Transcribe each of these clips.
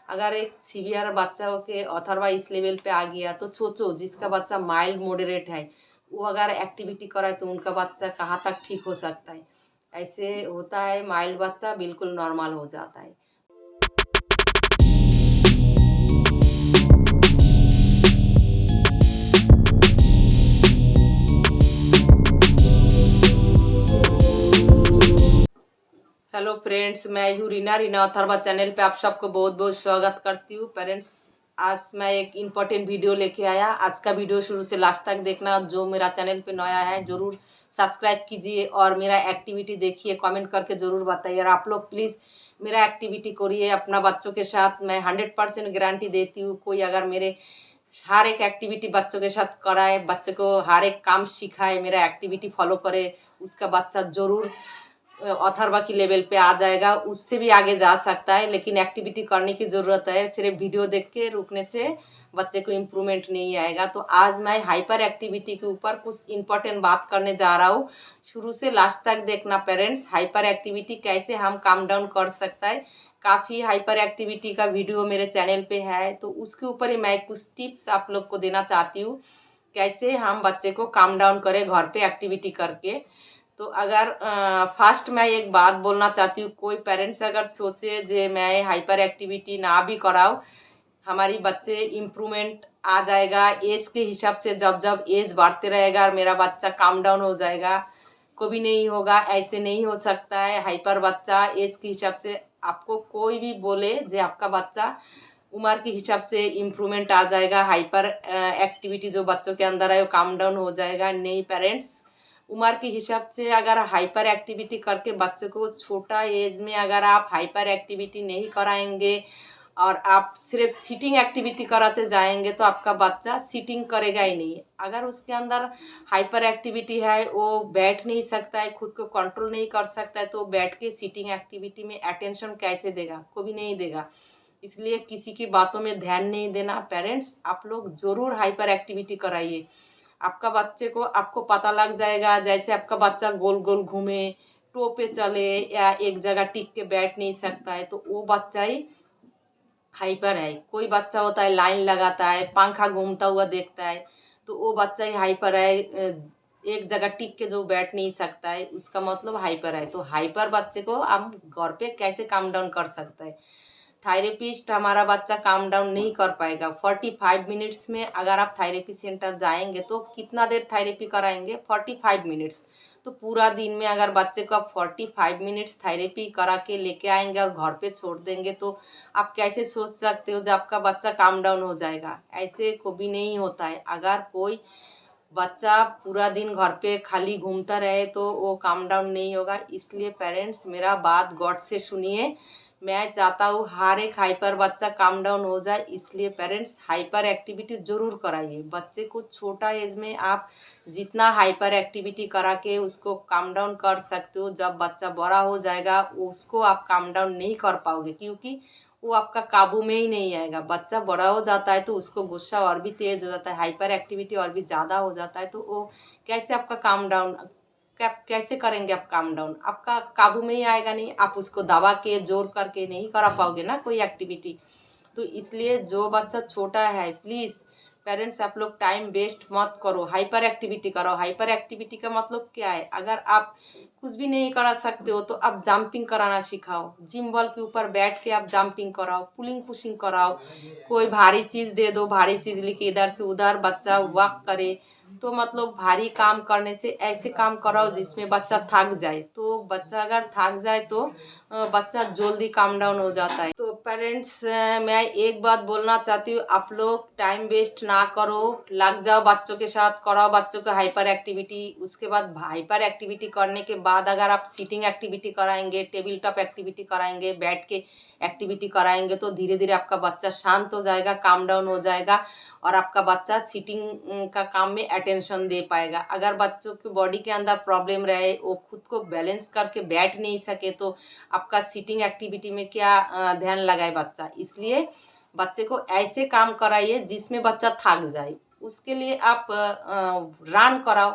अगर एक सीवियर बच्चा के अथर्वा इस लेवल पे आ गया तो सोचो जिसका बच्चा माइल्ड मॉडरेट है वो अगर एक्टिविटी कराए तो उनका बच्चा कहाँ तक ठीक हो सकता है। ऐसे होता है, माइल्ड बच्चा बिल्कुल नॉर्मल हो जाता है। हेलो फ्रेंड्स, मैं हूँ रीना रीना अथर्वा चैनल पे आप सबको बहुत बहुत स्वागत करती हूँ। पेरेंट्स, आज मैं एक इम्पोर्टेंट वीडियो लेके आया। आज का वीडियो शुरू से लास्ट तक देखना। जो मेरा चैनल पे नया है ज़रूर सब्सक्राइब कीजिए और मेरा एक्टिविटी देखिए, कमेंट करके ज़रूर बताइए। और आप लोग प्लीज़ मेरा एक्टिविटी करिए अपना बच्चों के साथ। मैं 100% गारंटी देती हूँ, कोई अगर मेरे हर एक एक्टिविटी बच्चों के साथ कराए, बच्चे को हर एक काम सिखाए, मेरा एक्टिविटी फॉलो करे, उसका बच्चा ज़रूर अथर्वा की लेवल पे आ जाएगा, उससे भी आगे जा सकता है। लेकिन एक्टिविटी करने की ज़रूरत है, सिर्फ वीडियो देख के रुकने से बच्चे को इम्प्रूवमेंट नहीं आएगा। तो आज मैं हाइपर एक्टिविटी के ऊपर कुछ इम्पोर्टेंट बात करने जा रहा हूँ। शुरू से लास्ट तक देखना पेरेंट्स। हाइपर एक्टिविटी कैसे हम काम डाउन कर सकता है, काफ़ी हाइपर एक्टिविटी का वीडियो मेरे चैनल पे है, तो उसके ऊपर ही मैं कुछ टिप्स आप लोग को देना चाहती हूँ, कैसे हम बच्चे को काम डाउन करें घर पे एक्टिविटी करके। तो अगर फर्स्ट मैं एक बात बोलना चाहती हूँ, कोई पेरेंट्स अगर सोचे जे मैं हाइपर एक्टिविटी ना भी कराऊँ, हमारी बच्चे इम्प्रूवमेंट आ जाएगा एज के हिसाब से, जब जब एज बढ़ते रहेगा और मेरा बच्चा काम डाउन हो जाएगा, कभी नहीं होगा। ऐसे नहीं हो सकता है। हाइपर बच्चा एज के हिसाब से, आपको कोई भी बोले जे आपका बच्चा उम्र के हिसाब से इम्प्रूवमेंट आ जाएगा, हाइपर एक्टिविटी जो बच्चों के अंदर है वो काम डाउन हो जाएगा, नहीं पेरेंट्स। उम्र के हिसाब से अगर हाइपर एक्टिविटी करके बच्चे को छोटा एज में अगर आप हाइपर एक्टिविटी नहीं कराएंगे और आप सिर्फ सीटिंग एक्टिविटी कराते जाएंगे तो आपका बच्चा सीटिंग करेगा ही नहीं। अगर उसके अंदर हाइपर एक्टिविटी है, वो बैठ नहीं सकता है, खुद को कंट्रोल नहीं कर सकता है, तो बैठ के सीटिंग एक्टिविटी में अटेंशन कैसे देगा? कभी नहीं देगा। इसलिए किसी की बातों में ध्यान नहीं देना पेरेंट्स। आप लोग ज़रूर हाइपर एक्टिविटी कराइए। आपका बच्चे को, आपको पता लग जाएगा, जैसे आपका बच्चा गोल गोल घूमे, टो पे चले या एक जगह टिक के बैठ नहीं सकता है, तो वो बच्चा ही हाइपर है। कोई बच्चा होता है लाइन लगाता है, पंखा घूमता हुआ देखता है, तो वो बच्चा ही हाइपर है। एक जगह टिक के जो बैठ नहीं सकता है, उसका मतलब हाइपर है। तो हाइपर बच्चे को हम घर पे कैसे काम डाउन कर सकते हैं? थेरेपिस्ट हमारा बच्चा काम डाउन नहीं कर पाएगा। 45 मिनट्स में अगर आप थेरेपी सेंटर जाएंगे तो कितना देर थेरेपी कराएंगे? 45 मिनट्स। तो पूरा दिन में अगर बच्चे को आप 45 मिनट्स थेरेपी करा के लेके आएंगे और घर पे छोड़ देंगे, तो आप कैसे सोच सकते हो जब आपका बच्चा काम डाउन हो जाएगा? ऐसे कभी नहीं होता है। अगर कोई बच्चा पूरा दिन घर पे खाली घूमता रहे तो वो काम डाउन नहीं होगा। इसलिए पेरेंट्स मेरा बात गौर से सुनिए। मैं चाहता हूँ हर एक हाइपर बच्चा काम डाउन हो जाए, इसलिए पेरेंट्स हाइपर एक्टिविटी ज़रूर कराइए। बच्चे को छोटा एज में आप जितना हाइपर एक्टिविटी करा के उसको काम डाउन कर सकते हो, जब बच्चा बड़ा हो जाएगा उसको आप काम डाउन नहीं कर पाओगे, क्योंकि वो आपका काबू में ही नहीं आएगा। बच्चा बड़ा हो जाता है तो उसको गुस्सा और भी तेज़ हो जाता है, हाइपर एक्टिविटी और भी ज़्यादा हो जाता है, तो वो कैसे आपका काम डाउन, कैसे करेंगे आप काम डाउन? आपका काबू में ही आएगा नहीं। आप उसको दबा के जोर करके नहीं करा पाओगे ना कोई एक्टिविटी। तो इसलिए जो बच्चा छोटा है, प्लीज़ पेरेंट्स आप लोग टाइम वेस्ट मत करो, हाइपर एक्टिविटी कराओ। हाइपर एक्टिविटी का मतलब क्या है? अगर आप कुछ भी नहीं करा सकते हो तो आप जंपिंग कराना सिखाओ, जिम बॉल के ऊपर बैठ के आप जंपिंग कराओ, पुलिंग पुशिंग कराओ। कोई भारी चीज़ दे दो, भारी चीज़ लेके इधर से उधर बच्चा वॉक करे। तो मतलब भारी काम करने से ऐसे काम कराओ जिसमें बच्चा थक जाए। तो बच्चा अगर थक जाए तो बच्चा जल्दी काम डाउन हो जाता है। तो पेरेंट्स, मैं एक बात बोलना चाहती हूँ, आप लोग टाइम वेस्ट ना करो, लग जाओ बच्चों के साथ, कराओ बच्चों को हाइपर एक्टिविटी। उसके बाद हाइपर एक्टिविटी करने के बाद अगर आप सीटिंग एक्टिविटी कराएंगे, टेबल टॉप एक्टिविटी कराएंगे, बैठ के एक्टिविटी कराएंगे, तो धीरे धीरे आपका बच्चा शांत हो जाएगा, काम डाउन हो जाएगा और आपका बच्चा सीटिंग का काम में अटेंशन दे पाएगा। अगर बच्चों की बॉडी के अंदर प्रॉब्लम रहे, वो खुद को बैलेंस करके बैठ नहीं सके, तो आपका सीटिंग एक्टिविटी में क्या ध्यान लगाए बच्चा? इसलिए बच्चे को ऐसे काम कराइए जिसमें बच्चा थक जाए। उसके लिए आप रन कराओ,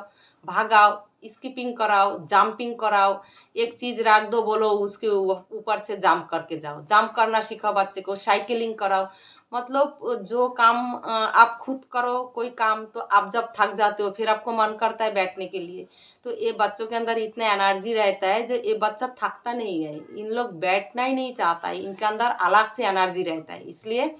भागाओ, स्किपिंग कराओ, जंपिंग कराओ, एक चीज़ रख दो, बोलो उसके ऊपर से जंप करके जाओ, जंप करना सिखाओ बच्चे को, साइकिलिंग कराओ। मतलब जो काम आप खुद करो कोई काम, तो आप जब थक जाते हो फिर आपको मन करता है बैठने के लिए, तो ये बच्चों के अंदर इतना एनर्जी रहता है जो ये बच्चा थकता नहीं है, इन लोग बैठना ही नहीं चाहता है, इनके अंदर अलग से एनर्जी रहता है। इसलिए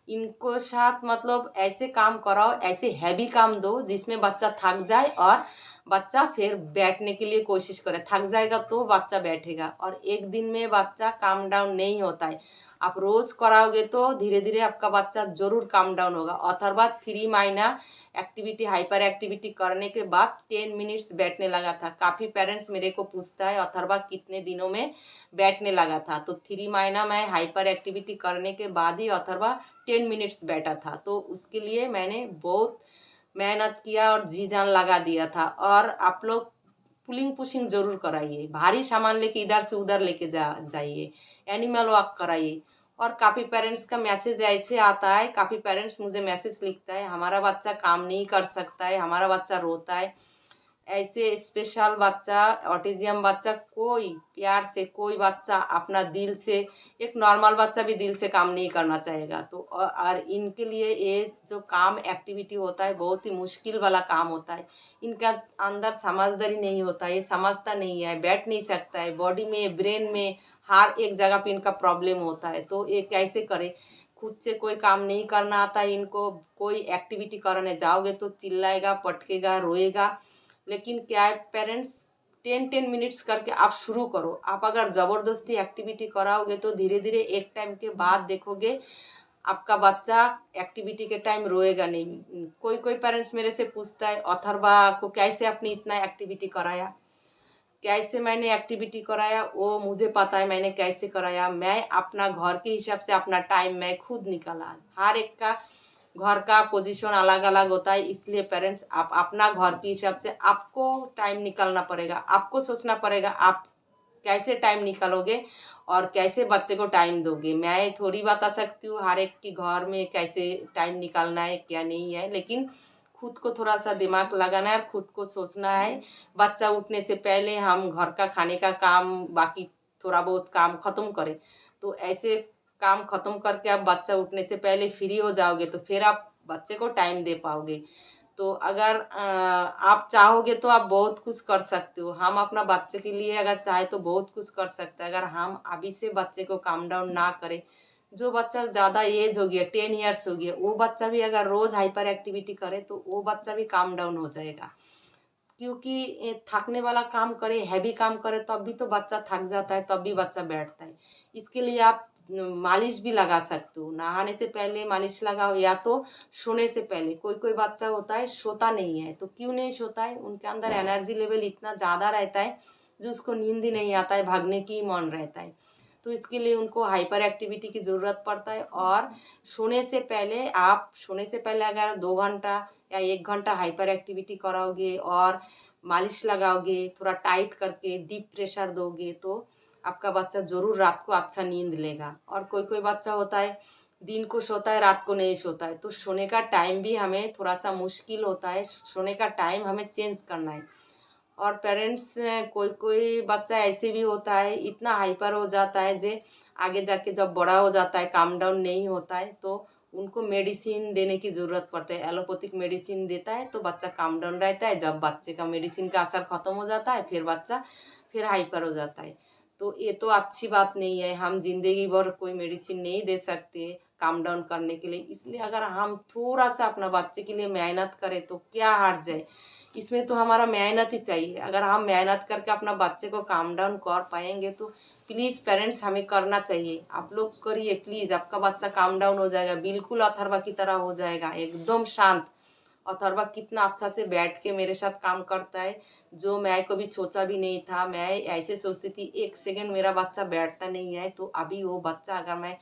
इनको साथ मतलब ऐसे काम कराओ, ऐसे हैवी काम दो जिसमें बच्चा थक जाए और बच्चा फिर बैठने के लिए कोशिश करे, थक जाएगा तो बच्चा बैठेगा। और एक दिन में बच्चा काम डाउन नहीं होता है, आप रोज कराओगे तो धीरे धीरे आपका बच्चा जरूर काम डाउन होगा। अथर्वा 3 महीना एक्टिविटी, हाइपर एक्टिविटी करने के बाद 10 मिनट्स बैठने लगा था। काफ़ी पेरेंट्स मेरे को पूछता है अथर्वा कितने दिनों में बैठने लगा था, तो 3 महीना मैं हाइपर एक्टिविटी करने के बाद ही अथर्वा 10 मिनट्स बैठा था। तो उसके लिए मैंने बहुत मेहनत किया और जी जान लगा दिया था। और आप लोग पुलिंग पुशिंग जरूर कराइए, भारी सामान लेके इधर से उधर लेके जाइए, एनिमल वॉक कराइए। और काफ़ी पेरेंट्स का मैसेज ऐसे आता है, काफ़ी पेरेंट्स मुझे मैसेज लिखता है हमारा बच्चा काम नहीं कर सकता है, हमारा बच्चा रोता है। ऐसे स्पेशल बच्चा, ऑटिज्म बच्चा, कोई प्यार से कोई बच्चा अपना दिल से, एक नॉर्मल बच्चा भी दिल से काम नहीं करना चाहेगा। तो और इनके लिए ये जो काम एक्टिविटी होता है बहुत ही मुश्किल वाला काम होता है। इनका अंदर समझदारी नहीं होता है, ये समझता नहीं है, बैठ नहीं सकता है, बॉडी में ब्रेन में हर एक जगह पे इनका प्रॉब्लम होता है। तो ये कैसे करे, खुद से कोई काम नहीं करना आता है इनको, कोई एक्टिविटी कराने जाओगे तो चिल्लाएगा, पटकेगा, रोएगा। लेकिन क्या है पेरेंट्स, 10-10 मिनट्स करके आप शुरू करो। आप अगर ज़बरदस्ती एक्टिविटी कराओगे तो धीरे धीरे एक टाइम के बाद देखोगे आपका बच्चा एक्टिविटी के टाइम रोएगा नहीं। कोई कोई पेरेंट्स मेरे से पूछता है अथर्वा को कैसे आपने इतना एक्टिविटी कराया, कैसे मैंने एक्टिविटी कराया, वो मुझे पता है मैंने कैसे कराया। मैं अपना घर के हिसाब से अपना टाइम मैं खुद निकाला। हर एक का घर का पोजीशन अलग अलग होता है, इसलिए पेरेंट्स आप अपना घर के हिसाब से आपको टाइम निकालना पड़ेगा, आपको सोचना पड़ेगा आप कैसे टाइम निकालोगे और कैसे बच्चे को टाइम दोगे। मैं थोड़ी बता सकती हूँ हर एक के घर में कैसे टाइम निकालना है क्या नहीं है, लेकिन खुद को थोड़ा सा दिमाग लगाना है और खुद को सोचना है। बच्चा उठने से पहले हम घर का खाने का काम, बाकी थोड़ा बहुत काम ख़त्म करें। तो ऐसे काम ख़त्म करके आप बच्चा उठने से पहले फ्री हो जाओगे तो फिर आप बच्चे को टाइम दे पाओगे। तो अगर आप चाहोगे तो आप बहुत कुछ कर सकते हो। हम अपना बच्चे के लिए अगर चाहे तो बहुत कुछ कर सकते हैं। अगर हम अभी से बच्चे को काम डाउन ना करें, जो बच्चा ज़्यादा एज हो गया, 10 ईयर्स हो गया, वो बच्चा भी अगर रोज़ हाइपर एक्टिविटी करे तो वो बच्चा भी काम डाउन हो जाएगा। क्योंकि थकने वाला काम करे, हैवी काम करे तब भी तो बच्चा थक जाता है, तब भी बच्चा बैठता है। इसके लिए आप मालिश भी लगा सकते हो, नहाने से पहले मालिश लगाओ या तो सोने से पहले। कोई कोई बच्चा होता है सोता नहीं है, तो क्यों नहीं सोता है, उनके अंदर एनर्जी लेवल इतना ज़्यादा रहता है जो उसको नींद ही नहीं आता है, भागने की ही मन रहता है। तो इसके लिए उनको हाइपर एक्टिविटी की ज़रूरत पड़ता है। और सोने से पहले, आप सोने से पहले अगर 2 घंटा या 1 घंटा हाइपर एक्टिविटी कराओगे और मालिश लगाओगे, थोड़ा टाइट करके डीप प्रेशर दोगे तो आपका बच्चा ज़रूर रात को अच्छा नींद लेगा। और कोई कोई बच्चा होता है दिन को सोता है रात को नहीं सोता है, तो सोने का टाइम भी हमें थोड़ा सा मुश्किल होता है, सोने का टाइम हमें चेंज करना है। और पेरेंट्स, कोई कोई बच्चा ऐसे भी होता है इतना हाइपर हो जाता है जे आगे जाके जब बड़ा हो जाता है काम डाउन नहीं होता है तो उनको मेडिसिन देने की ज़रूरत पड़ता है। एलोपैथिक मेडिसिन देता है तो बच्चा काम डाउन रहता है, जब बच्चे का मेडिसिन का असर ख़त्म हो जाता है फिर बच्चा फिर हाइपर हो जाता है। तो ये तो अच्छी बात नहीं है, हम ज़िंदगी भर कोई मेडिसिन नहीं दे सकते काम डाउन करने के लिए। इसलिए अगर हम थोड़ा सा अपना बच्चे के लिए मेहनत करें तो क्या हार जाए, इसमें तो हमारा मेहनत ही चाहिए। अगर हम मेहनत करके अपना बच्चे को काम डाउन कर पाएंगे तो प्लीज़ पेरेंट्स हमें करना चाहिए, आप लोग करिए प्लीज़, आपका बच्चा काम डाउन हो जाएगा, बिल्कुल अथर्वा की तरह हो जाएगा, एकदम शांत। अथर्वा कितना अच्छा से बैठ के मेरे साथ काम करता है, जो मैं कभी सोचा भी नहीं था। मैं ऐसे सोचती थी 1 सेकंड मेरा बच्चा बैठता नहीं है, तो अभी वो बच्चा अगर मैं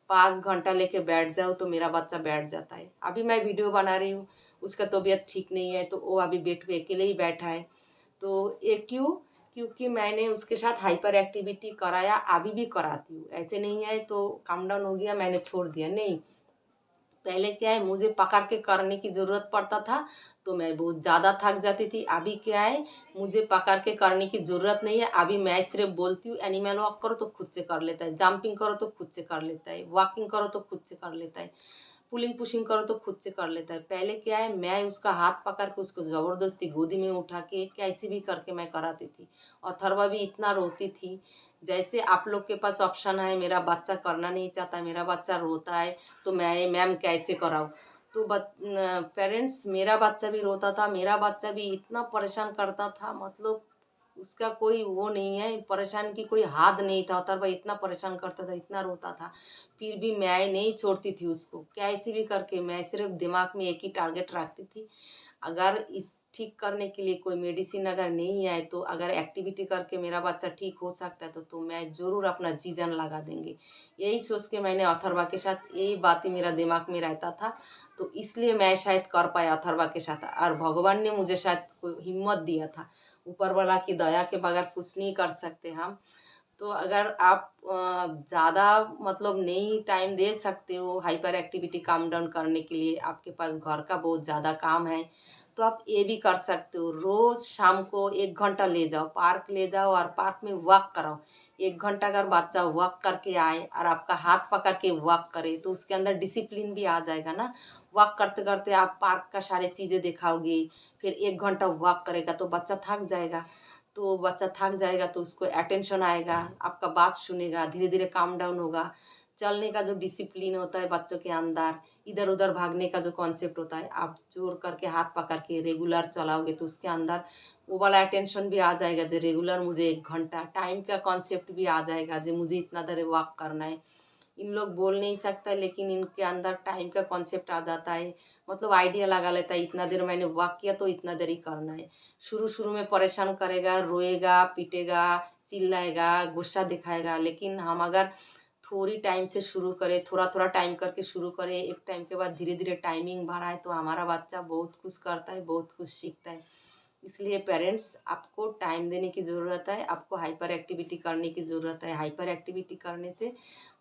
5 घंटा लेके बैठ जाऊँ तो मेरा बच्चा बैठ जाता है। अभी मैं वीडियो बना रही हूँ, उसका तबीयत ठीक नहीं है तो वो अभी बेड पे अकेले ही बैठा है। तो ये क्यों? क्योंकि मैंने उसके साथ हाइपर एक्टिविटी कराया, अभी भी कराती हूँ। ऐसे नहीं है तो काम डाउन हो गया मैंने छोड़ दिया, नहीं। पहले क्या है, मुझे पकड़ के करने की ज़रूरत पड़ता था तो मैं बहुत ज़्यादा थक जाती थी। अभी क्या है, मुझे पकड़ के करने की ज़रूरत नहीं है। अभी मैं सिर्फ बोलती हूँ एनिमल वॉक करो तो खुद से कर लेता है, जंपिंग करो तो खुद से कर लेता है, वॉकिंग करो तो खुद से कर लेता है, पुलिंग पुशिंग करो तो खुद से कर लेता है। पहले क्या है, मैं उसका हाथ पकड़ के उसको ज़बरदस्ती गोदी में उठा के कैसे भी करके मैं कराती थी। और अथर्वा भी इतना रोती थी, जैसे आप लोग के पास ऑप्शन है, मेरा बच्चा करना नहीं चाहता, मेरा बच्चा रोता है तो मैं मैम कैसे कराऊँ। तो पेरेंट्स, मेरा बच्चा भी रोता था, मेरा बच्चा भी इतना परेशान करता था, मतलब उसका कोई वो नहीं है, परेशान की कोई हद नहीं था। और भाई इतना परेशान करता था, इतना रोता था, फिर भी मैं नहीं छोड़ती थी उसको, कैसे भी करके मैं सिर्फ दिमाग में एक ही टारगेट रखती थी, अगर इस ठीक करने के लिए कोई मेडिसिन अगर नहीं आए तो अगर एक्टिविटी करके मेरा बच्चा ठीक हो सकता है तो मैं ज़रूर अपना जी जान लगा देंगे। यही सोच के मैंने अथर्वा के साथ, यही बातें मेरा दिमाग में रहता था, तो इसलिए मैं शायद कर पाया अथर्वा के साथ। और भगवान ने मुझे शायद कोई हिम्मत दिया था, ऊपर वाला की दया के बगैर कुछ नहीं कर सकते हम। तो अगर आप ज़्यादा मतलब नहीं टाइम दे सकते हो हाइपर एक्टिविटी काम डाउन करने के लिए, आपके पास घर का बहुत ज़्यादा काम है, तो आप ये भी कर सकते हो, रोज़ शाम को 1 घंटा ले जाओ, पार्क ले जाओ और पार्क में वॉक कराओ। 1 घंटा अगर बच्चा वॉक करके आए और आपका हाथ पकड़ के वॉक करे तो उसके अंदर डिसिप्लिन भी आ जाएगा ना। वॉक करते करते आप पार्क का सारी चीज़ें दिखाओगे, फिर 1 घंटा वॉक करेगा तो बच्चा थक जाएगा, तो बच्चा थक जाएगा तो उसको अटेंशन आएगा, आपका बात सुनेगा, धीरे धीरे काम डाउन होगा। चलने का जो डिसिप्लिन होता है बच्चों के अंदर, इधर उधर भागने का जो कॉन्सेप्ट होता है, आप जोर करके हाथ पकड़ के रेगुलर चलाओगे तो उसके अंदर वो वाला अटेंशन भी आ जाएगा, जो रेगुलर मुझे 1 घंटा टाइम का कॉन्सेप्ट भी आ जाएगा, जो मुझे इतना देर वॉक करना है। इन लोग बोल नहीं सकता लेकिन इनके अंदर टाइम का कॉन्सेप्ट आ जाता है, मतलब आइडिया लगा लेता है, इतना देर मैंने वॉक किया तो इतना देर ही करना है। शुरू शुरू में परेशान करेगा, रोएगा, पीटेगा, चिल्लाएगा, गुस्सा दिखाएगा, लेकिन हम अगर थोड़ी टाइम से शुरू करें, थोड़ा थोड़ा टाइम करके शुरू करें, एक टाइम के बाद धीरे धीरे टाइमिंग बढ़ाए तो हमारा बच्चा बहुत कुछ करता है, बहुत कुछ सीखता है। इसलिए पेरेंट्स, आपको टाइम देने की ज़रूरत है, आपको हाइपर एक्टिविटी करने की ज़रूरत है। हाइपर एक्टिविटी करने से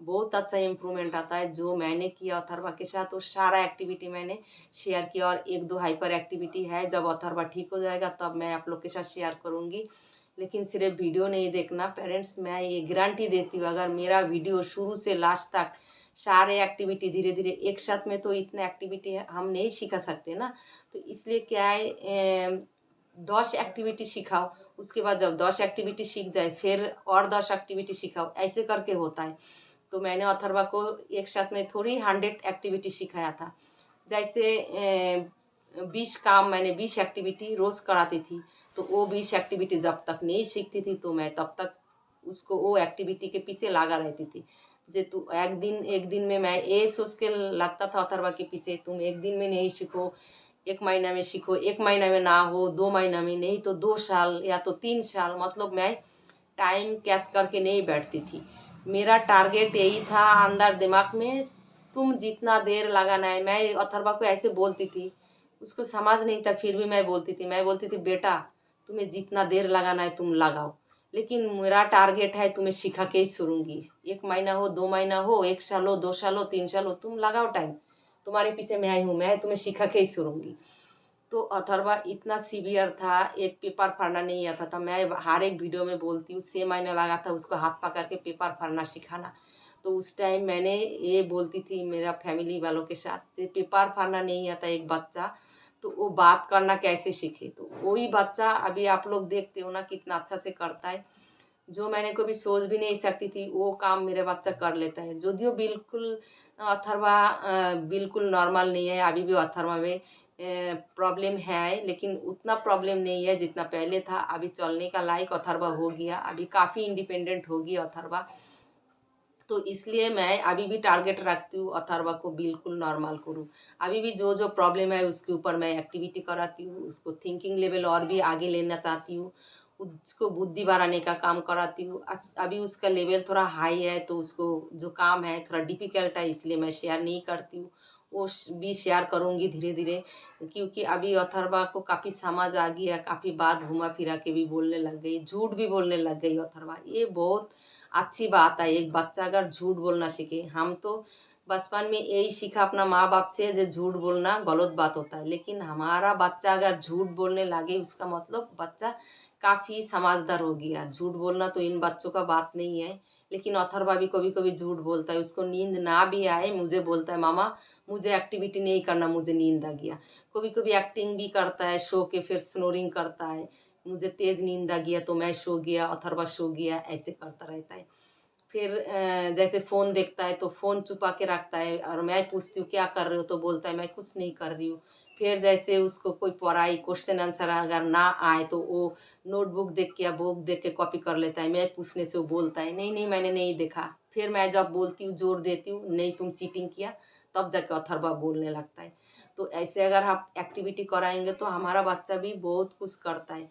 बहुत अच्छा इम्प्रूवमेंट आता है। जो मैंने किया अथर्वा के साथ वो सारा एक्टिविटी मैंने शेयर किया, और 1-2 हाइपर एक्टिविटी है, जब अथर्वा ठीक हो जाएगा तब मैं आप लोग के साथ शेयर करूँगी। लेकिन सिर्फ वीडियो नहीं देखना पेरेंट्स, मैं ये गारंटी देती हूँ, अगर मेरा वीडियो शुरू से लास्ट तक सारे एक्टिविटी धीरे धीरे एक साथ में, तो इतने एक्टिविटी हम नहीं सिखा सकते ना। तो इसलिए क्या है, 10 एक्टिविटी सिखाओ, उसके बाद जब 10 एक्टिविटी सीख जाए फिर और 10 एक्टिविटी सिखाओ, ऐसे करके होता है। तो मैंने अथर्वा को एक साथ में थोड़ी 100 एक्टिविटी सिखाया था। जैसे 20 काम, मैंने 20 एक्टिविटी रोज़ कराती थी, तो वो 20 एक्टिविटी जब तक नहीं सीखती थी तो मैं तब तक उसको वो एक्टिविटी के पीछे लगा रहती थी। जे तू एक दिन में, मैं ये सोच के लगता था अथर्वा के पीछे, तुम एक दिन में नहीं सीखो, 1 महीना में सीखो, 1 महीना में ना हो 2 महीना में, नहीं तो 2 साल या तो 3 साल, मतलब मैं टाइम कैच करके नहीं बैठती थी। मेरा टारगेट यही था अंदर दिमाग में, तुम जितना देर लगाना है, मैं अथर्वा को ऐसे बोलती थी, उसको समझ नहीं था फिर भी मैं बोलती थी बेटा, तुम्हें जितना देर लगाना है तुम लगाओ, लेकिन मेरा टारगेट है तुम्हें सिखा के ही छोड़ूंगी। 1 महीना हो, 2 महीना हो, 1 साल हो, 2 साल हो, 3 साल हो, तुम लगाओ टाइम, तुम्हारे पीछे मैं आई हूँ, मैं तुम्हें सिखा के ही छोड़ूंगी। तो अथर्वा इतना सीवियर था, एक पेपर फाड़ना नहीं आता था। मैं हर एक वीडियो में बोलती हूँ, 6 महीना लगा था उसको हाथ पकड़ के पेपर फाड़ना सिखाना। तो उस टाइम मैंने ये बोलती थी मेरा फैमिली वालों के साथ, जे पेपर फाड़ना नहीं आता एक बच्चा तो वो बात करना कैसे सीखे। तो वही बच्चा अभी आप लोग देखते हो ना कितना अच्छा से करता है, जो मैंने कभी सोच भी नहीं सकती थी वो काम मेरा बच्चा कर लेता है। यदियो बिल्कुल अथर्वा बिल्कुल नॉर्मल नहीं है, अभी भी अथर्वा में प्रॉब्लम है, लेकिन उतना प्रॉब्लम नहीं है जितना पहले था। अभी चलने का लायक अथर्वा हो गया, अभी काफ़ी इंडिपेंडेंट होगी अथर्वा। तो इसलिए मैं अभी भी टारगेट रखती हूँ अथर्वा को बिल्कुल नॉर्मल करूँ। अभी भी जो जो प्रॉब्लम है उसके ऊपर मैं एक्टिविटी कराती हूँ, उसको थिंकिंग लेवल और भी आगे लेना चाहती हूँ, उसको बुद्धि बढ़ाने का काम कराती हूँ। अभी उसका लेवल थोड़ा हाई है तो उसको जो काम है थोड़ा डिफ़िकल्ट है, इसलिए मैं शेयर नहीं करती हूँ। वो भी शेयर करूँगी धीरे धीरे, क्योंकि अभी अथर्वा को काफ़ी समझ आ गया, काफ़ी बात घुमा फिरा के भी बोलने लग गई, झूठ भी बोलने लग गई अथर्वा। ये बहुत अच्छी बात है, एक बच्चा अगर झूठ बोलना सीखे। हम तो बचपन में यही सीखा अपना माँ बाप से, जो झूठ बोलना गलत बात होता है। लेकिन हमारा बच्चा अगर झूठ बोलने लगे, उसका मतलब बच्चा काफ़ी समझदार हो गया। झूठ बोलना तो इन बच्चों का बात नहीं है। लेकिन अथर्वा भी कभी कभी झूठ बोलता है। उसको नींद ना भी आए, मुझे बोलता है मामा मुझे एक्टिविटी नहीं करना, मुझे नींद आ गया। कभी कभी एक्टिंग भी करता है, सो के फिर स्नोरिंग करता है, मुझे तेज़ नींद आ गया तो मैं सो गया, अथर्वा सो गया, ऐसे करता रहता है। फिर जैसे फ़ोन देखता है तो फ़ोन छुपा के रखता है, और मैं पूछती हूँ क्या कर रहे हो, तो बोलता है मैं कुछ नहीं कर रही हूँ। फिर जैसे उसको कोई पढ़ाई क्वेश्चन आंसर अगर ना आए तो वो नोटबुक देख के या बुक देख के कॉपी कर लेता है। मैं पूछने से वो बोलता है नहीं नहीं मैंने नहीं देखा। फिर मैं जब बोलती हूँ, जोर देती हूँ नहीं तुम चीटिंग किया, तब जाके अथर्वा बोलने लगता है। तो ऐसे अगर आप एक्टिविटी कराएंगे तो हमारा बच्चा भी बहुत कुछ करता है।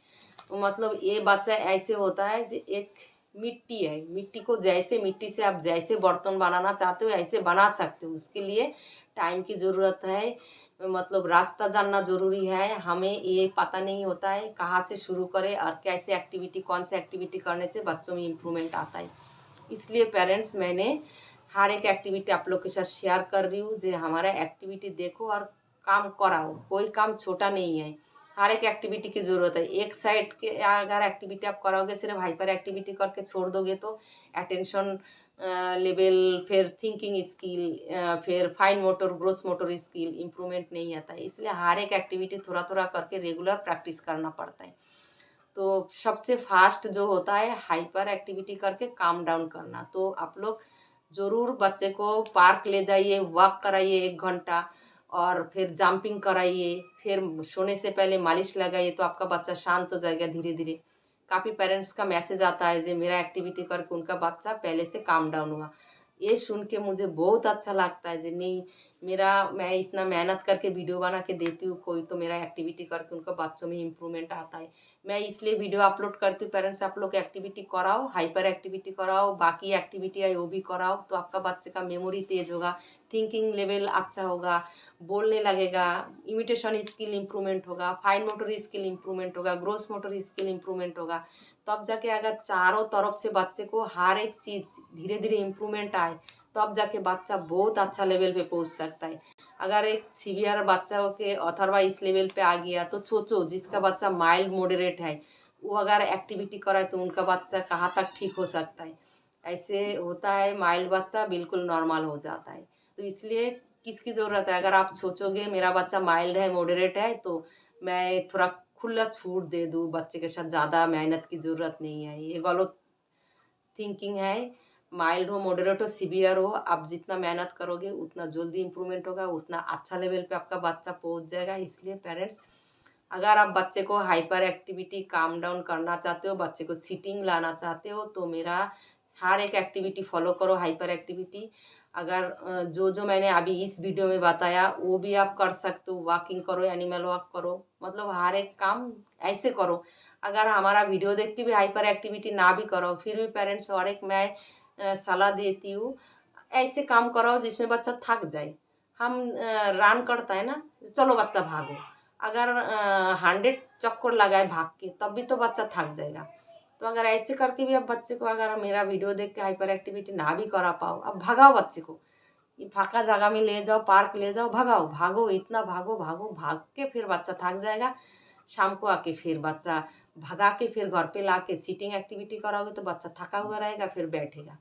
तो मतलब ये बच्चा ऐसे होता है जो एक मिट्टी है, मिट्टी को जैसे मिट्टी से आप जैसे बर्तन बनाना चाहते हो ऐसे बना सकते हो। उसके लिए टाइम की ज़रूरत है, मतलब रास्ता जानना ज़रूरी है। हमें ये पता नहीं होता है कहाँ से शुरू करें और कैसे एक्टिविटी, कौन सी एक्टिविटी करने से बच्चों में इम्प्रूवमेंट आता है। इसलिए पेरेंट्स मैंने हर एक एक्टिविटी आप लोग के साथ शेयर कर रही हूँ, जो हमारा एक्टिविटी देखो और काम कराओ। कोई काम छोटा नहीं है, हर एक एक्टिविटी की ज़रूरत है। एक साइड के अगर एक्टिविटी आप कराओगे, सिर्फ हाइपर एक्टिविटी करके छोड़ दोगे तो अटेंशन लेवल, फिर थिंकिंग स्किल, फिर fine motor, gross motor skill improvement नहीं आता है। इसलिए हर एक एक्टिविटी थोड़ा थोड़ा करके रेगुलर प्रैक्टिस करना पड़ता है। तो सबसे फास्ट जो होता है हाइपर एक्टिविटी करके काम डाउन करना। तो आप लोग ज़रूर बच्चे को पार्क ले जाइए, वॉक कराइए 1 घंटा, और फिर जंपिंग कराइए, फिर सोने से पहले मालिश लगाइए, तो आपका बच्चा शांत हो जाएगा धीरे धीरे। काफ़ी पेरेंट्स का मैसेज आता है जो मेरा एक्टिविटी करके उनका बच्चा पहले से काम डाउन हुआ। ये सुन के मुझे बहुत अच्छा लगता है जी, नहीं मेरा, मैं इतना मेहनत करके वीडियो बना के देती हूँ, कोई तो मेरा एक्टिविटी करके उनका बच्चों में इम्प्रूवमेंट आता है। मैं इसलिए वीडियो अपलोड करती हूँ। पेरेंट्स आप लोग एक्टिविटी कराओ, हाइपर एक्टिविटी कराओ, बाकी एक्टिविटी है वो भी कराओ, तो आपका बच्चे का मेमोरी तेज होगा, थिंकिंग लेवल अच्छा होगा, बोलने लगेगा, इमिटेशन स्किल इम्प्रूवमेंट होगा, फाइन मोटर स्किल इम्प्रूवमेंट होगा, ग्रोस मोटर स्किल इम्प्रूवमेंट होगा। तब जाके अगर चारों तरफ से बच्चे को हर एक चीज़ धीरे धीरे इम्प्रूवमेंट आए, तब जाके बच्चा बहुत अच्छा लेवल पे पहुंच सकता है। अगर एक सीवियर बच्चा के अथर्वा इस लेवल पे आ गया, तो सोचो जिसका बच्चा माइल्ड मॉडरेट है, वो अगर एक्टिविटी कराए तो उनका बच्चा कहाँ तक ठीक हो सकता है। ऐसे होता है, माइल्ड बच्चा बिल्कुल नॉर्मल हो जाता है। तो इसलिए किसकी ज़रूरत है, अगर आप सोचोगे मेरा बच्चा माइल्ड है, मॉडरेट है, तो मैं थोड़ा खुला छूट दे दूँ बच्चे के साथ, ज़्यादा मेहनत की ज़रूरत नहीं है, ये गलत थिंकिंग है। माइल्ड हो, मॉडरेट हो, सीवियर हो, आप जितना मेहनत करोगे उतना जल्दी इम्प्रूवमेंट होगा, उतना अच्छा लेवल पे आपका बच्चा पहुंच जाएगा। इसलिए पेरेंट्स, अगर आप बच्चे को हाइपर एक्टिविटी काम डाउन करना चाहते हो, बच्चे को सीटिंग लाना चाहते हो, तो मेरा हर एक एक्टिविटी फॉलो करो, हाइपर एक्टिविटी। अगर जो जो मैंने अभी इस वीडियो में बताया वो भी आप कर सकते हो। वॉकिंग करो, एनिमल वॉक करो, मतलब हर एक काम ऐसे करो। अगर हमारा वीडियो देख के भी हाइपर एक्टिविटी ना भी करो, फिर भी पेरेंट्स और एक मैं सलाह देती हूँ, ऐसे काम कराओ जिसमें बच्चा थक जाए। हम रन करता है ना, चलो बच्चा भागो, अगर 100 चक्कर लगाए भाग के, तब भी तो बच्चा थक जाएगा। तो अगर ऐसे करके भी आप बच्चे को, अगर मेरा वीडियो देख के हाइपर एक्टिविटी ना भी करा पाओ, अब भगाओ बच्चे को, ये फाँका जगह में ले जाओ, पार्क ले जाओ, भगाओ, भागो, इतना भागो भागो, भाग के फिर बच्चा थक जाएगा। शाम को आके फिर बच्चा भगा के फिर घर पे ला के सीटिंग एक्टिविटी कराओगे तो बच्चा थका हुआ रहेगा, फिर बैठेगा।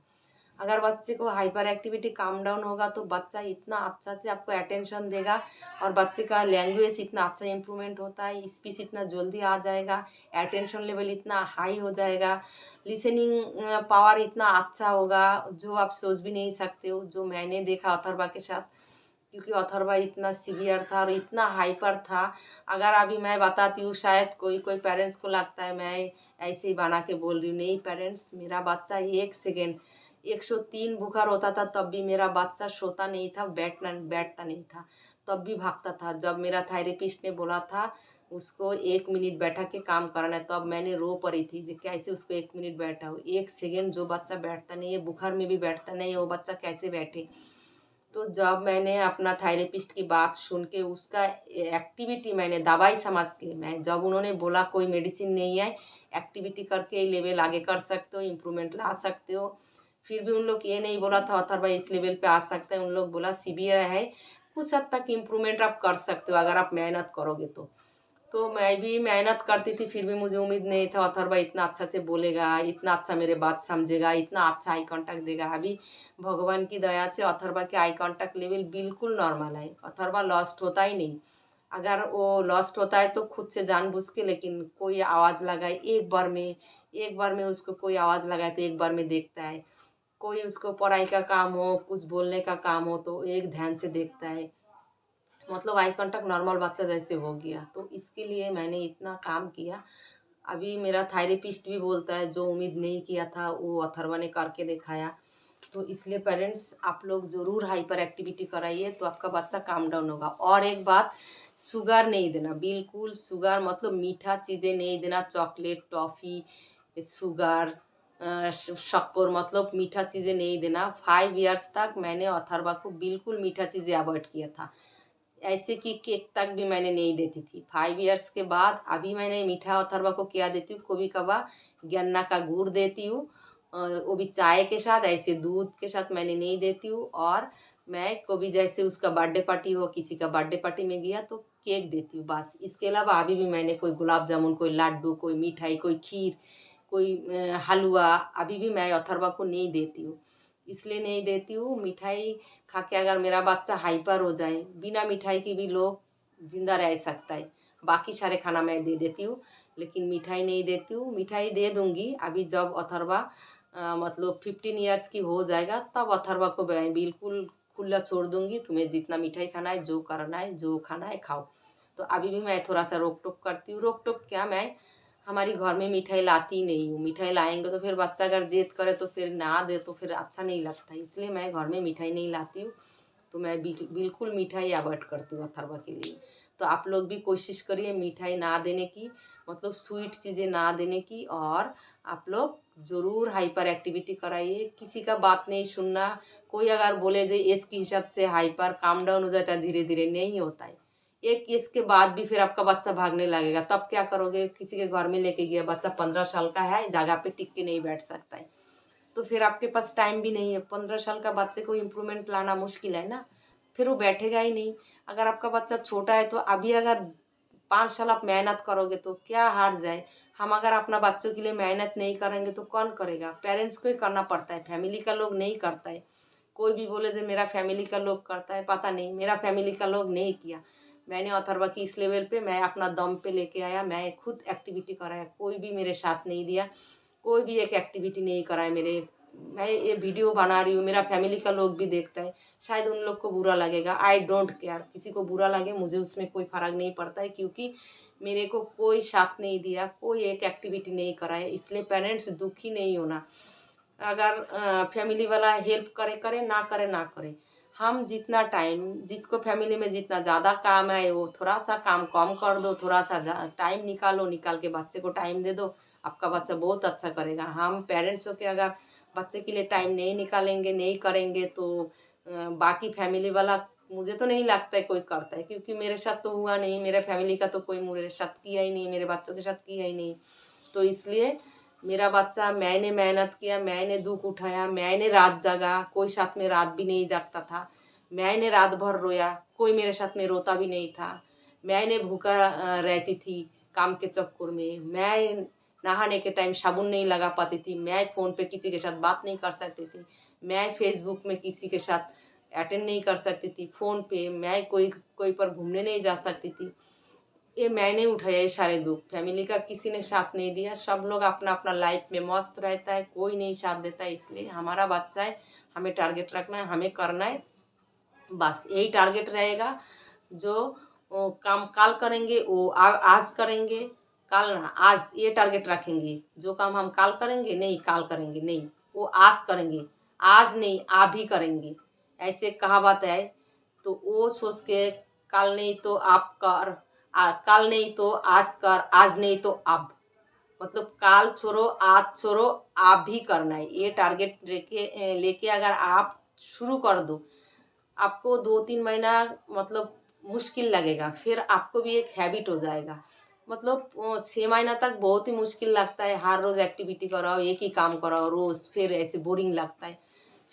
अगर बच्चे को हाइपर एक्टिविटी काम डाउन होगा तो बच्चा इतना अच्छा से आपको अटेंशन देगा, और बच्चे का लैंग्वेज इतना अच्छा इम्प्रूवमेंट होता है, स्पीच इतना जल्दी आ जाएगा, अटेंशन लेवल इतना हाई हो जाएगा, लिसनिंग पावर इतना अच्छा होगा जो आप सोच भी नहीं सकते हो, जो मैंने देखा अथर्वा के साथ। क्योंकि अथर्वा इतना सीवियर था और इतना हाइपर था। अगर अभी मैं बताती हूँ, शायद कोई कोई पेरेंट्स को लगता है मैं ऐसे ही बना के बोल रही हूँ। नहीं पेरेंट्स, मेरा बच्चा 1 सेकेंड 103 बुखार होता था तब भी मेरा बच्चा सोता नहीं था, बैठता नहीं था, तब भी भागता था। जब मेरा थेरेपिस्ट ने बोला था उसको 1 मिनट बैठा के काम कराना है, तब मैंने रो पड़ी थी कि कैसे उसको 1 मिनट बैठाऊँ। 1 सेकेंड जो बच्चा बैठता नहीं है, बुखार में भी बैठता नहीं है, वो बच्चा कैसे बैठे। तो जब मैंने अपना थेरेपिस्ट की बात सुन के उसका एक्टिविटी, मैंने दवाई समझ के, मैं जब उन्होंने बोला कोई मेडिसिन नहीं है, एक्टिविटी करके लेवल आगे कर सकते हो, इम्प्रूवमेंट ला सकते हो, फिर भी उन लोग ये नहीं बोला था अथर्वा इस लेवल पे आ सकता है, उन लोग बोला सीवियर है, कुछ हद तक इम्प्रूवमेंट आप कर सकते हो अगर आप मेहनत करोगे तो मैं भी मेहनत करती थी, फिर भी मुझे उम्मीद नहीं था अथर्वा इतना अच्छा से बोलेगा, इतना अच्छा मेरे बात समझेगा, इतना अच्छा आई कांटेक्ट देगा। अभी भगवान की दया से अथर्वा के आई कांटेक्ट लेवल बिल्कुल नॉर्मल है, अथर्वा लॉस्ट होता ही नहीं। अगर वो लॉस्ट होता है तो खुद से जानबूझ के, लेकिन कोई आवाज़ लगाए एक बार में उसको कोई आवाज़ लगाए तो एक बार में देखता है, कोई उसको पढ़ाई का काम हो, कुछ बोलने का काम हो तो एक ध्यान से देखता है, मतलब आई कांटेक्ट नॉर्मल बच्चा जैसे हो गया। तो इसके लिए मैंने इतना काम किया। अभी मेरा थेरेपिस्ट भी बोलता है जो उम्मीद नहीं किया था वो अथर्वा ने करके दिखाया। तो इसलिए पेरेंट्स आप लोग ज़रूर हाइपर एक्टिविटी कराइए तो आपका बच्चा काम डाउन होगा। और एक बात, शुगर नहीं देना, बिल्कुल शुगर मतलब मीठा चीज़ें नहीं देना, चॉकलेट, टॉफ़ी, शुगर, शक्कर मतलब मीठा चीज़ें नहीं देना। 5 इयर्स तक मैंने अथर्वा को बिल्कुल मीठा चीज़ें अवॉइड किया था, ऐसे कि केक तक भी मैंने नहीं देती थी। 5 इयर्स के बाद अभी मैंने मीठा अथर्वा को क्या देती हूँ, कभी कभार गन्ना का गुड़ देती हूँ, वो भी चाय के साथ, ऐसे दूध के साथ मैंने नहीं देती हूँ। और मैं कभी जैसे उसका बर्थडे पार्टी हो, किसी का बर्थडे पार्टी में गया तो केक देती हूँ बस। इसके अलावा अभी भी मैंने कोई गुलाब जामुन, कोई लड्डू, कोई मिठाई, कोई खीर, कोई हलवा अभी भी मैं अथर्वा को नहीं देती हूँ। इसलिए नहीं देती हूँ, मिठाई खा के अगर मेरा बच्चा हाइपर हो जाए, बिना मिठाई के भी लोग जिंदा रह सकता है, बाकी सारे खाना मैं दे देती हूँ, लेकिन मिठाई नहीं देती हूँ। मिठाई दे दूँगी अभी जब अथर्वा मतलब 15 इयर्स की हो जाएगा, तब अथर्वा को मैं बिल्कुल खुला छोड़ दूँगी, तुम्हें जितना मिठाई खाना है, जो करना है, जो खाना है खाओ। तो अभी भी मैं थोड़ा सा रोक टोक करती हूँ, रोक टोक क्या, मैं हमारी घर में मिठाई लाती नहीं हूँ। मिठाई लाएंगे तो फिर बच्चा अगर जिद करे तो फिर ना दे तो फिर अच्छा नहीं लगता, इसलिए मैं घर में मिठाई नहीं लाती हूँ। तो मैं बिल्कुल मिठाई अवॉइड करती हूँ अथर्वा के लिए। तो आप लोग भी कोशिश करिए मिठाई ना देने की, मतलब स्वीट चीज़ें ना देने की। और आप लोग ज़रूर हाइपर एक्टिविटी कराइए, किसी का बात नहीं सुनना। कोई अगर बोले जो एज के हिसाब से हाइपर काम डाउन हो जाता है, धीरे धीरे नहीं होता है। एक एज के बाद भी फिर आपका बच्चा भागने लगेगा, तब क्या करोगे, किसी के घर में लेके गया बच्चा 15 साल का है, जगह पे टिक के नहीं बैठ सकता है, तो फिर आपके पास टाइम भी नहीं है। 15 साल का बच्चे को इम्प्रूवमेंट लाना मुश्किल है ना, फिर वो बैठेगा ही नहीं। अगर आपका बच्चा छोटा है तो अभी अगर 5 साल आप मेहनत करोगे तो क्या हार जाए। हम अगर अपना बच्चों के लिए मेहनत नहीं करेंगे तो कौन करेगा, पेरेंट्स को ही करना पड़ता है, फैमिली का लोग नहीं करता है। कोई भी बोले जो मेरा फैमिली का लोग करता है, पता नहीं, मेरा फैमिली का लोग नहीं किया। मैंने अथर्वा की इस लेवल पे मैं अपना दम पे लेके आया, मैं खुद एक्टिविटी कराया, कोई भी मेरे साथ नहीं दिया, कोई भी एक एक्टिविटी नहीं कराए मेरे। मैं ये वीडियो बना रही हूँ, मेरा फैमिली का लोग भी देखता है, शायद उन लोग को बुरा लगेगा, आई डोंट केयर, किसी को बुरा लगे मुझे उसमें कोई फ़र्क नहीं पड़ता है, क्योंकि मेरे को कोई साथ नहीं दिया, कोई एक एक्टिविटी नहीं कराए। इसलिए पेरेंट्स दुखी नहीं होना। अगर फैमिली वाला हेल्प करे करे, ना करे ना करे, हम जितना टाइम, जिसको फैमिली में जितना ज़्यादा काम है वो थोड़ा सा काम कम कर दो, थोड़ा सा टाइम निकालो, निकाल के बच्चे को टाइम दे दो, आपका बच्चा बहुत अच्छा करेगा। हम पेरेंट्स होके अगर बच्चे के लिए टाइम नहीं निकालेंगे, नहीं करेंगे तो बाकी फैमिली वाला मुझे तो नहीं लगता है कोई करता है, क्योंकि मेरे साथ तो हुआ नहीं, मेरे फैमिली का तो कोई मेरे साथ किया ही नहीं, मेरे बच्चों के साथ किया ही नहीं। तो इसलिए मेरा बच्चा, मैंने मेहनत किया, मैंने दुख उठाया, मैंने रात जागा, कोई साथ में रात भी नहीं जागता था, मैंने रात भर रोया, कोई मेरे साथ में रोता भी नहीं था, मैंने भूखा रहती थी काम के चक्कर में, मैं नहाने के टाइम साबुन नहीं लगा पाती थी, मैं फ़ोन पे किसी के साथ बात नहीं कर सकती थी, मैं फेसबुक में किसी के साथ अटेंड नहीं कर सकती थी, फ़ोन पे मैं कोई कोई पर घूमने नहीं जा सकती थी। ये मैंने उठाया ये सारे दुख, फैमिली का किसी ने साथ नहीं दिया, सब लोग अपना अपना लाइफ में मस्त रहता है, कोई नहीं साथ देता है। इसलिए हमारा बच्चा है, हमें टारगेट रखना है, हमें करना है, बस यही टारगेट रहेगा। जो काम कल करेंगे वो आज करेंगे, कल ना आज ये टारगेट रखेंगे, जो काम हम कल करेंगे नहीं, कल करेंगे नहीं, वो आज करेंगे, आज नहीं अभी करेंगे, ऐसे कहावत है। तो वो सोच के कल नहीं तो आप कर, कल नहीं तो आज कर, आज नहीं तो अब, मतलब काल छोड़ो, आज छोड़ो, आप भी करना है, ये टारगेट लेके लेके अगर आप शुरू कर दो, आपको 2-3 महीना मतलब मुश्किल लगेगा, फिर आपको भी एक हैबिट हो जाएगा। मतलब 6 महीना तक बहुत ही मुश्किल लगता है, हर रोज़ एक्टिविटी कराओ, एक ही काम कराओ रोज़, फिर ऐसे बोरिंग लगता है।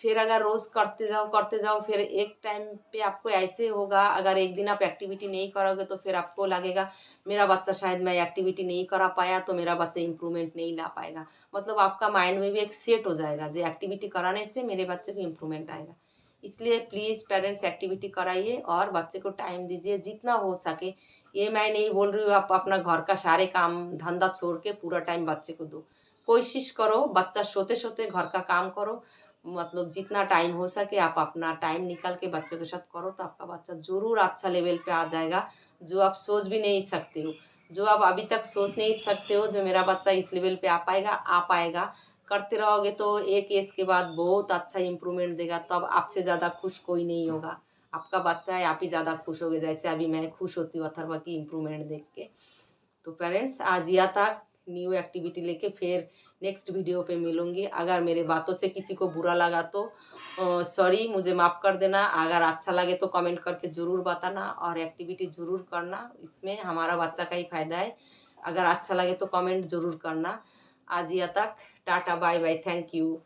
फिर अगर रोज़ करते जाओ, फिर एक टाइम पे आपको ऐसे होगा, अगर एक दिन आप एक्टिविटी नहीं करोगे तो फिर आपको लगेगा मेरा बच्चा शायद, मैं एक्टिविटी नहीं करा पाया तो मेरा बच्चा इम्प्रूवमेंट नहीं ला पाएगा। मतलब आपका माइंड में भी एक सेट हो जाएगा जो एक्टिविटी कराने से मेरे बच्चे को इम्प्रूवमेंट आएगा। इसलिए प्लीज़ पेरेंट्स एक्टिविटी कराइए और बच्चे को टाइम दीजिए जितना हो सके। ये मैं नहीं बोल रही हूँ आप अपना घर का सारे काम धंधा छोड़ के पूरा टाइम बच्चे को दो। कोशिश करो बच्चा सोते-सोते घर का काम करो, मतलब जितना टाइम हो सके आप अपना टाइम निकाल के बच्चे के साथ करो तो आपका बच्चा ज़रूर अच्छा लेवल पे आ जाएगा, जो आप सोच भी नहीं सकते हो। जो आप अभी तक सोच नहीं सकते हो जो मेरा बच्चा इस लेवल पे आ पाएगा। करते रहोगे तो एक एज के बाद बहुत अच्छा इम्प्रूवमेंट देगा, तब आपसे ज़्यादा खुश कोई नहीं होगा। आपका बच्चा है, आप ही ज़्यादा खुश होगे, जैसे अभी मैं खुश होती हूँ अथर्वा की इम्प्रूवमेंट देख के। तो पेरेंट्स आज यह था, न्यू एक्टिविटी लेके फिर नेक्स्ट वीडियो पे मिलूँगी। अगर मेरे बातों से किसी को बुरा लगा तो सॉरी, मुझे माफ़ कर देना। अगर अच्छा लगे तो कमेंट करके ज़रूर बताना और एक्टिविटी ज़रूर करना, इसमें हमारा बच्चा का ही फ़ायदा है। अगर अच्छा लगे तो कमेंट ज़रूर करना। आज यह तक, tata bye bye, thank you.